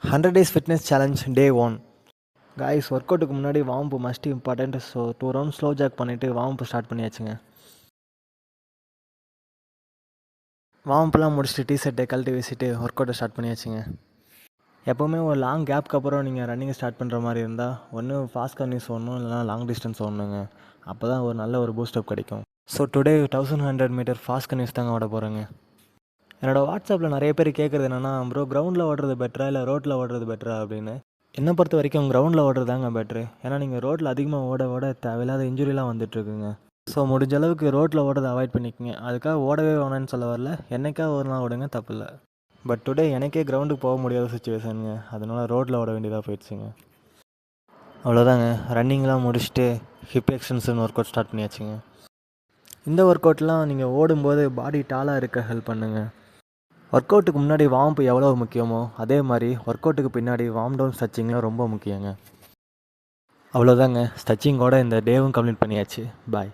100 days fitness challenge day 1. Guys, work அவுட்டுக்கு முன்னாடி warm must important. So 2 round slow jog பண்ணிவிட்டு warm start பண்ணியாச்சுங்க. வார்ம்லாம் முடிச்சுட்டு டிஷர்ட்டை கழட்டி வீசிட்டு ஒர்க் அவுட்டை ஸ்டார்ட் பண்ணியாச்சுங்க. எப்போவுமே ஒரு லாங் கேப்க்கு அப்புறம் நீங்கள் ரன்னிங் ஸ்டார்ட் பண்ணுற மாதிரி இருந்தால் ஒன்று ஃபாஸ்ட் கன்னிஸ் ஓடணும், இல்லைனா லாங் டிஸ்டன்ஸ் ஓடணுங்க. அப்போ தான் ஒரு நல்ல ஒரு பூஸ்டப் கிடைக்கும். ஸோ டுடே 1100 மீட்டர் ஃபாஸ்ட் கன்னிஸ் தாங்க ஓட போகிறேங்க. என்னோடய வாட்ஸ்அப்பில் நிறைய பேர் கேட்குறது என்னென்னா, ப்ரோ கிரவுண்டில் ஓடுறது பெட்டரா இல்லை ரோட்டில் ஓடுறது பெட்டரா அப்படின்னு. என்னை பொறுத்த வரைக்கும் கிரவுண்டில் ஓடுறது தாங்க பெட்ரு. ஏன்னா நீங்கள் ரோட்டில் அதிகமாக ஓட தேவையில்லாத இன்ஜுரிலாம் வந்துட்டுருக்குங்க. ஸோ முடிஞ்ச அளவுக்கு ரோட்டில் ஓடுறதை அவாய்ட் பண்ணிக்கோங்க. அதுக்காக ஓடவே வேணான்னு சொல்ல வரல, என்னைக்கா ஒரு நாள் ஓடுங்க, தப்பு இல்லை. பட் டுடே எனக்கே கிரவுண்டுக்கு போக முடியாத சுச்சுவேஷனுங்க. அதனால் ரோட்டில் ஓட வேண்டியதாக போயிடுச்சுங்க. அவ்வளோதாங்க, ரன்னிங்லாம் முடிச்சுட்டு hip extension work out start பண்ணியாச்சுங்க. இந்த ஒர்க் அவுட்லாம் நீங்கள் ஓடும்போது பாடி டாலாக இருக்க ஹெல்ப் பண்ணுங்க. ஒர்க் அவுட்டுக்கு முன்னாடி வார்ம் எவ்வளோ முக்கியமோ அதே மாதிரி ஒர்க் அவுட்டுக்கு பின்னாடி வார்ம் டவுன் ஸ்ட்ரெச்சிங்லாம் ரொம்ப முக்கியங்க. அவ்வளோதாங்க, ஸ்ட்ரெச்சிங்கோட இந்த டேவும் கம்ப்ளீட் பண்ணியாச்சு. பாய்.